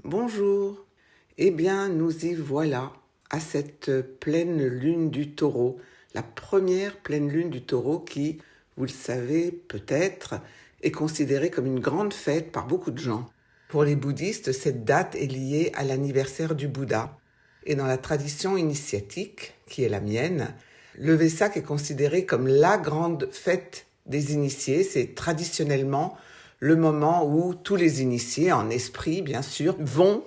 Bonjour. Eh bien, nous y voilà à cette pleine lune du Taureau, la première pleine lune du Taureau qui, vous le savez peut-être, est considérée comme une grande fête par beaucoup de gens. Pour les bouddhistes, cette date est liée à l'anniversaire du Bouddha. Et dans la tradition initiatique, qui est la mienne, le Vesak est considéré comme la grande fête des initiés. C'est traditionnellement le moment où tous les initiés, en esprit bien sûr, vont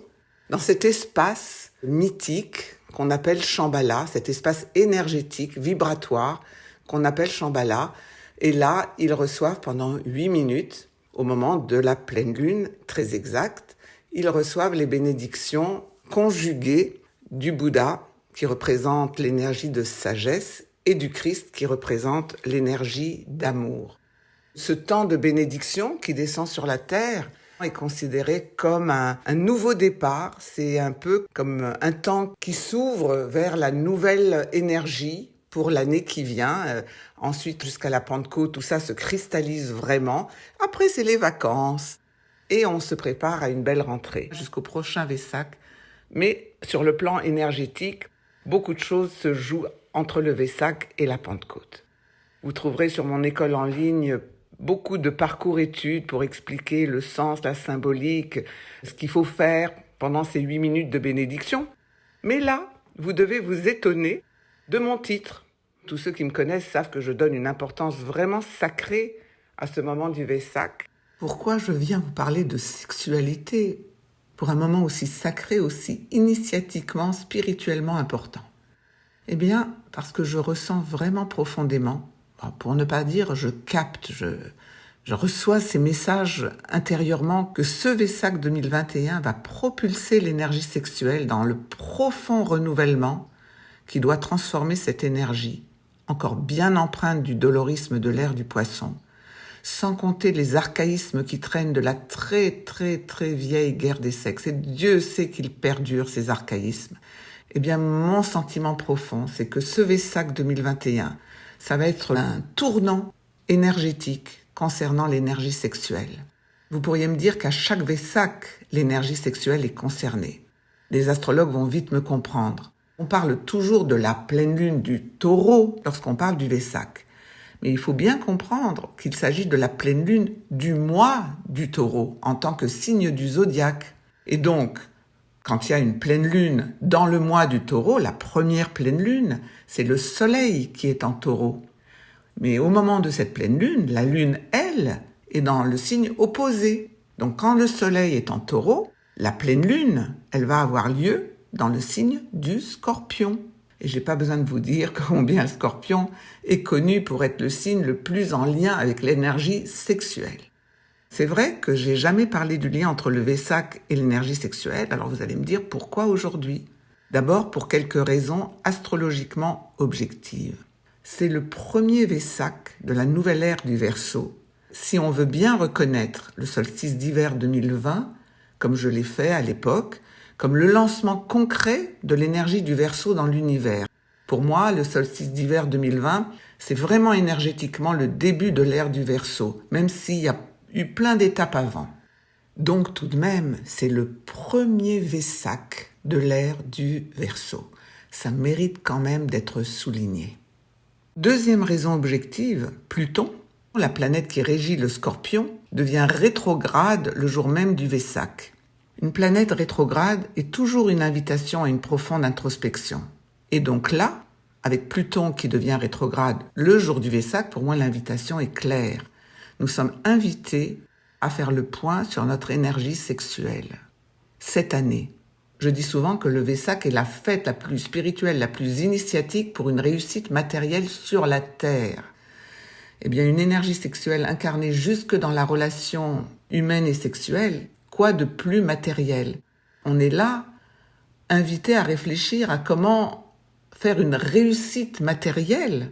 dans cet espace mythique qu'on appelle Shambhala, cet espace énergétique, vibratoire qu'on appelle Shambhala. Et là, ils reçoivent pendant 8 minutes, au moment de la pleine lune, très exact, ils reçoivent les bénédictions conjuguées du Bouddha, qui représente l'énergie de sagesse, et du Christ, qui représente l'énergie d'amour. Ce temps de bénédiction qui descend sur la terre est considéré comme un nouveau départ. C'est un peu comme un temps qui s'ouvre vers la nouvelle énergie pour l'année qui vient. Ensuite, jusqu'à la Pentecôte, tout ça se cristallise vraiment. Après, c'est les vacances. Et on se prépare à une belle rentrée jusqu'au prochain Vesak. Mais sur le plan énergétique, beaucoup de choses se jouent entre le Vesak et la Pentecôte. Vous trouverez sur mon école en ligne beaucoup de parcours études pour expliquer le sens, la symbolique, ce qu'il faut faire pendant ces 8 minutes de bénédiction. Mais là, vous devez vous étonner de mon titre. Tous ceux qui me connaissent savent que je donne une importance vraiment sacrée à ce moment du Vesak. Pourquoi je viens vous parler de sexualité pour un moment aussi sacré, aussi initiatiquement, spirituellement important? Eh bien, parce que je ressens vraiment profondément, pour ne pas dire je capte, je reçois ces messages intérieurement que ce Vesak 2021 va propulser l'énergie sexuelle dans le profond renouvellement qui doit transformer cette énergie, encore bien empreinte du dolorisme de l'ère du poisson, sans compter les archaïsmes qui traînent de la très très très vieille guerre des sexes. Et Dieu sait qu'ils perdurent, ces archaïsmes. Eh bien, mon sentiment profond, c'est que ce Vesak 2021, ça va être un tournant énergétique concernant l'énergie sexuelle. Vous pourriez me dire qu'à chaque Vesak, l'énergie sexuelle est concernée. Les astrologues vont vite me comprendre. On parle toujours de la pleine lune du Taureau lorsqu'on parle du Vesak. Mais il faut bien comprendre qu'il s'agit de la pleine lune du mois du Taureau en tant que signe du zodiaque. Et donc, quand il y a une pleine lune dans le mois du Taureau, la première pleine lune, c'est le soleil qui est en Taureau. Mais au moment de cette pleine lune, la lune, elle, est dans le signe opposé. Donc quand le soleil est en Taureau, la pleine lune, elle va avoir lieu dans le signe du Scorpion. Et j'ai pas besoin de vous dire combien le Scorpion est connu pour être le signe le plus en lien avec l'énergie sexuelle. C'est vrai que j'ai jamais parlé du lien entre le Vesak et l'énergie sexuelle, alors vous allez me dire pourquoi aujourd'hui ? D'abord pour quelques raisons astrologiquement objectives. C'est le premier Vesak de la nouvelle ère du Verseau. Si on veut bien reconnaître le solstice d'hiver 2020, comme je l'ai fait à l'époque, comme le lancement concret de l'énergie du Verseau dans l'univers. Pour moi, le solstice d'hiver 2020, c'est vraiment énergétiquement le début de l'ère du Verseau, même s'il y a eu plein d'étapes avant. Donc tout de même, c'est le premier Vesak de l'ère du Verseau. Ça mérite quand même d'être souligné. Deuxième raison objective, Pluton, la planète qui régit le Scorpion, devient rétrograde le jour même du Vesak. Une planète rétrograde est toujours une invitation à une profonde introspection. Et donc là, avec Pluton qui devient rétrograde le jour du Vesak, pour moi l'invitation est claire. Nous sommes invités à faire le point sur notre énergie sexuelle. Cette année, je dis souvent que le Vesak est la fête la plus spirituelle, la plus initiatique pour une réussite matérielle sur la Terre. Eh bien, une énergie sexuelle incarnée jusque dans la relation humaine et sexuelle, quoi de plus matériel ? On est là, invité à réfléchir à comment faire une réussite matérielle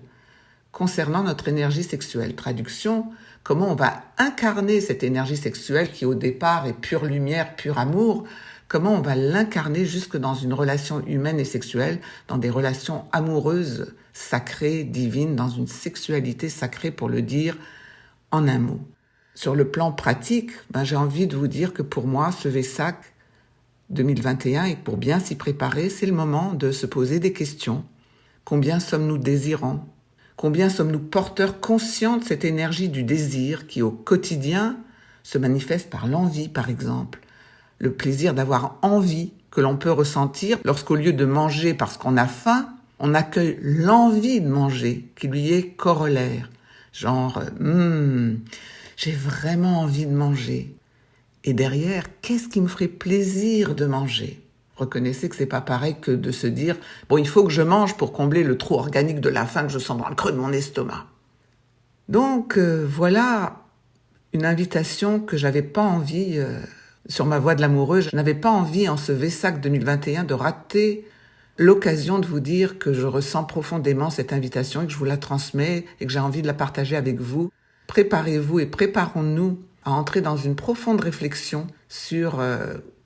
concernant notre énergie sexuelle. Traduction, comment on va incarner cette énergie sexuelle qui au départ est pure lumière, pur amour, comment on va l'incarner jusque dans une relation humaine et sexuelle, dans des relations amoureuses, sacrées, divines, dans une sexualité sacrée pour le dire en un mot. Sur le plan pratique, j'ai envie de vous dire que pour moi, ce Vesak 2021 et pour bien s'y préparer, c'est le moment de se poser des questions. Combien sommes-nous désirants ? Combien sommes-nous porteurs conscients de cette énergie du désir qui, au quotidien, se manifeste par l'envie, par exemple. Le plaisir d'avoir envie que l'on peut ressentir lorsqu'au lieu de manger parce qu'on a faim, on accueille l'envie de manger qui lui est corollaire. Genre, j'ai vraiment envie de manger. Et derrière, qu'est-ce qui me ferait plaisir de manger ? Reconnaissez que c'est pas pareil que de se dire « Bon, il faut que je mange pour combler le trou organique de la faim que je sens dans le creux de mon estomac. » Donc, voilà une invitation que j'avais pas envie, sur ma voie de l'amoureux, je n'avais pas envie en ce Vesak 2021 de rater l'occasion de vous dire que je ressens profondément cette invitation et que je vous la transmets et que j'ai envie de la partager avec vous. Préparez-vous et préparons-nous à entrer dans une profonde réflexion sur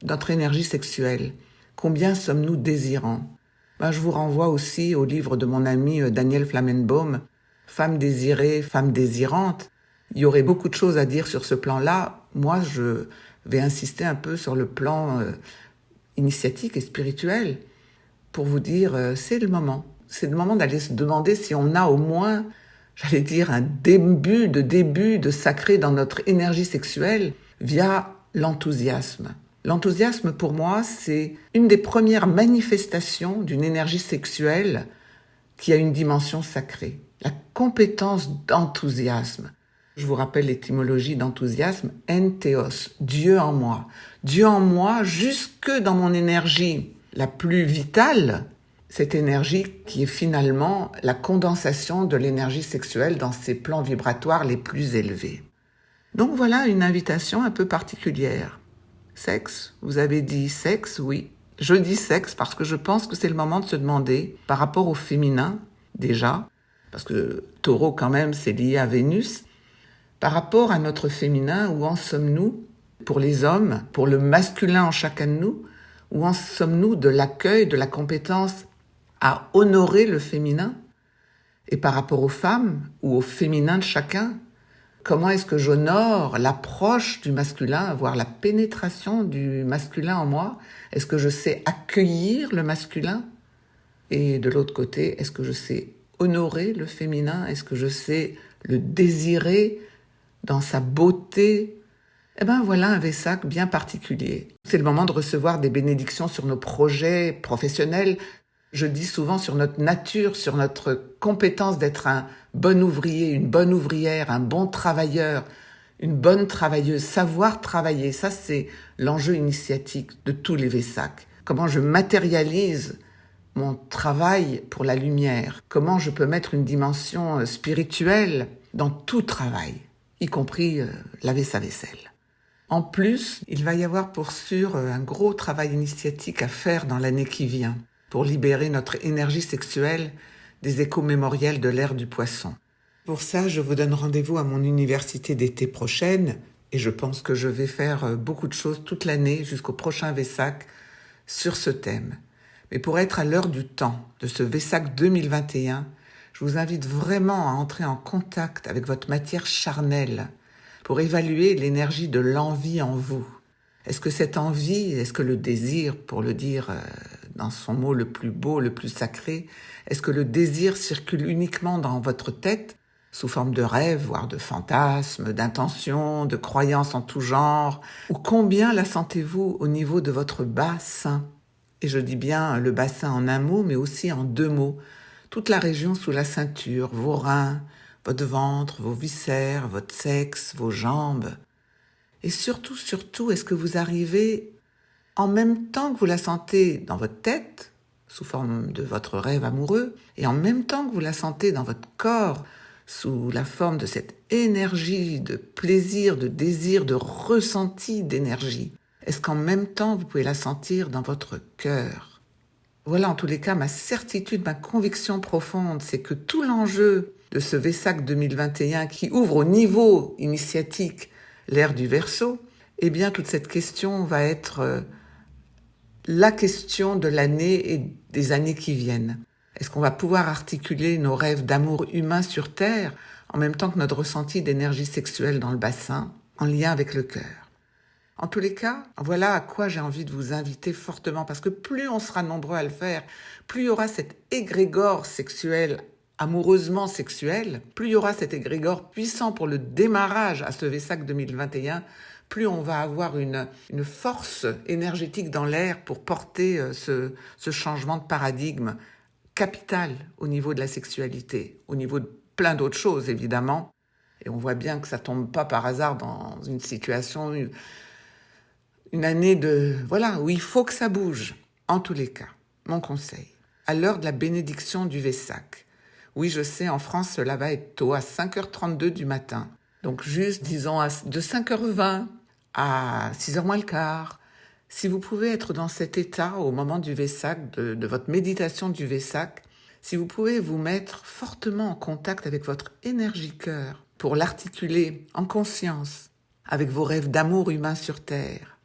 notre énergie sexuelle. Combien sommes-nous désirants ? Je vous renvoie aussi au livre de mon ami Daniel Flammenbaum, « Femme désirée, femme désirante ». Il y aurait beaucoup de choses à dire sur ce plan-là. Moi, je vais insister un peu sur le plan initiatique et spirituel pour vous dire c'est le moment. C'est le moment d'aller se demander si on a au moins, j'allais dire, un début de sacré dans notre énergie sexuelle via l'enthousiasme. L'enthousiasme, pour moi, c'est une des premières manifestations d'une énergie sexuelle qui a une dimension sacrée. La compétence d'enthousiasme. Je vous rappelle l'étymologie d'enthousiasme, entheos, Dieu en moi. Dieu en moi, jusque dans mon énergie la plus vitale, cette énergie qui est finalement la condensation de l'énergie sexuelle dans ses plans vibratoires les plus élevés. Donc voilà une invitation un peu particulière. Sexe, vous avez dit sexe, oui. Je dis sexe parce que je pense que c'est le moment de se demander, par rapport au féminin, déjà, parce que Taureau quand même c'est lié à Vénus, par rapport à notre féminin, où en sommes-nous pour les hommes, pour le masculin en chacun de nous, où en sommes-nous de l'accueil, de la compétence à honorer le féminin ? Et par rapport aux femmes ou au féminin de chacun, comment est-ce que j'honore l'approche du masculin, voire la pénétration du masculin en moi ? Est-ce que je sais accueillir le masculin ? Et de l'autre côté, est-ce que je sais honorer le féminin ? Est-ce que je sais le désirer dans sa beauté ? Voilà un Vesak bien particulier. C'est le moment de recevoir des bénédictions sur nos projets professionnels. Je dis souvent sur notre nature, sur notre compétence d'être un bon ouvrier, une bonne ouvrière, un bon travailleur, une bonne travailleuse, savoir travailler. Ça, c'est l'enjeu initiatique de tous les Vesak. Comment je matérialise mon travail pour la lumière. Comment je peux mettre une dimension spirituelle dans tout travail, y compris laver sa vaisselle. En plus, il va y avoir pour sûr un gros travail initiatique à faire dans l'année qui vient pour libérer notre énergie sexuelle des échos mémoriels de l'ère du poisson. Pour ça, je vous donne rendez-vous à mon université d'été prochaine et je pense que je vais faire beaucoup de choses toute l'année jusqu'au prochain Vesak sur ce thème. Mais pour être à l'heure du temps de ce Vesak 2021, je vous invite vraiment à entrer en contact avec votre matière charnelle pour évaluer l'énergie de l'envie en vous. Est-ce que cette envie, est-ce que le désir, pour le dire dans son mot le plus beau, le plus sacré, est-ce que le désir circule uniquement dans votre tête, sous forme de rêve, voire de fantasmes, d'intentions, de croyances en tout genre, ou combien la sentez-vous au niveau de votre bassin ? Et je dis bien le bassin en un mot, mais aussi en deux mots. Toute la région sous la ceinture, vos reins, votre ventre, vos viscères, votre sexe, vos jambes. Et surtout, est-ce que vous arrivez, en même temps que vous la sentez dans votre tête, sous forme de votre rêve amoureux, et en même temps que vous la sentez dans votre corps, sous la forme de cette énergie de plaisir, de désir, de ressenti d'énergie, est-ce qu'en même temps vous pouvez la sentir dans votre cœur ? Voilà en tous les cas ma certitude, ma conviction profonde, c'est que tout l'enjeu de ce Vesak 2021 qui ouvre au niveau initiatique l'ère du Verseau, toute cette question va être la question de l'année et des années qui viennent. Est-ce qu'on va pouvoir articuler nos rêves d'amour humain sur Terre en même temps que notre ressenti d'énergie sexuelle dans le bassin, en lien avec le cœur ? En tous les cas, voilà à quoi j'ai envie de vous inviter fortement, parce que plus on sera nombreux à le faire, plus il y aura cet égrégore sexuel, amoureusement sexuel, plus il y aura cet égrégore puissant pour le démarrage à ce Vesak 2021, plus on va avoir une force énergétique dans l'air pour porter ce changement de paradigme capital au niveau de la sexualité, au niveau de plein d'autres choses évidemment. Et on voit bien que ça tombe pas par hasard dans une situation, une année où il faut que ça bouge. En tous les cas, mon conseil, à l'heure de la bénédiction du Vesak. Oui, je sais, en France, cela va être tôt, à 5h32 du matin. Donc juste, disons, de 5h20 à 6h moins le quart. Si vous pouvez être dans cet état au moment du Vesak, de votre méditation du Vesak, si vous pouvez vous mettre fortement en contact avec votre énergie-cœur pour l'articuler en conscience avec vos rêves d'amour humain sur Terre,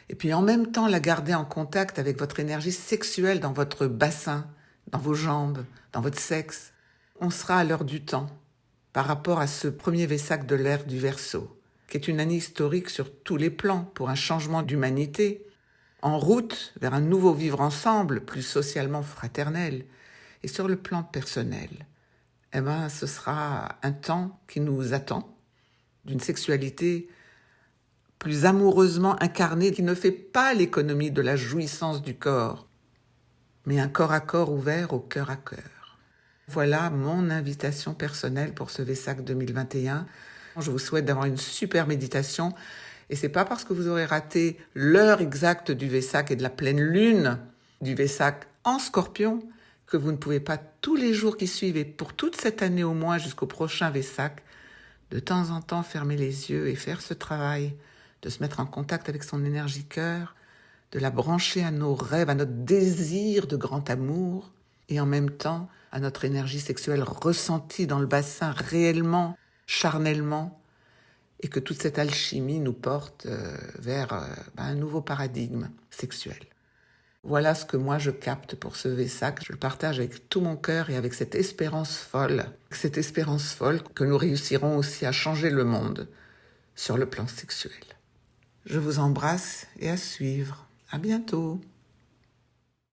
et puis en même temps la garder en contact avec votre énergie sexuelle dans votre bassin, dans vos jambes, dans votre sexe, on sera à l'heure du temps par rapport à ce premier Vesak de l'ère du Verseau, qui est une année historique sur tous les plans pour un changement d'humanité, en route vers un nouveau vivre ensemble, plus socialement fraternel, et sur le plan personnel. Ce sera un temps qui nous attend, d'une sexualité plus amoureusement incarnée, qui ne fait pas l'économie de la jouissance du corps, mais un corps à corps ouvert au cœur à cœur. Voilà mon invitation personnelle pour ce Vesak 2021. Je vous souhaite d'avoir une super méditation. Et c'est pas parce que vous aurez raté l'heure exacte du Vesak et de la pleine lune du Vesak en Scorpion que vous ne pouvez pas tous les jours qui suivent et pour toute cette année au moins jusqu'au prochain Vesak, de temps en temps fermer les yeux et faire ce travail de se mettre en contact avec son énergie cœur, de la brancher à nos rêves, à notre désir de grand amour et en même temps à notre énergie sexuelle ressentie dans le bassin réellement, charnellement, et que toute cette alchimie nous porte vers un nouveau paradigme sexuel. Voilà ce que moi je capte pour ce Vesak. Je le partage avec tout mon cœur et avec cette espérance folle que nous réussirons aussi à changer le monde sur le plan sexuel. Je vous embrasse et à suivre. À bientôt.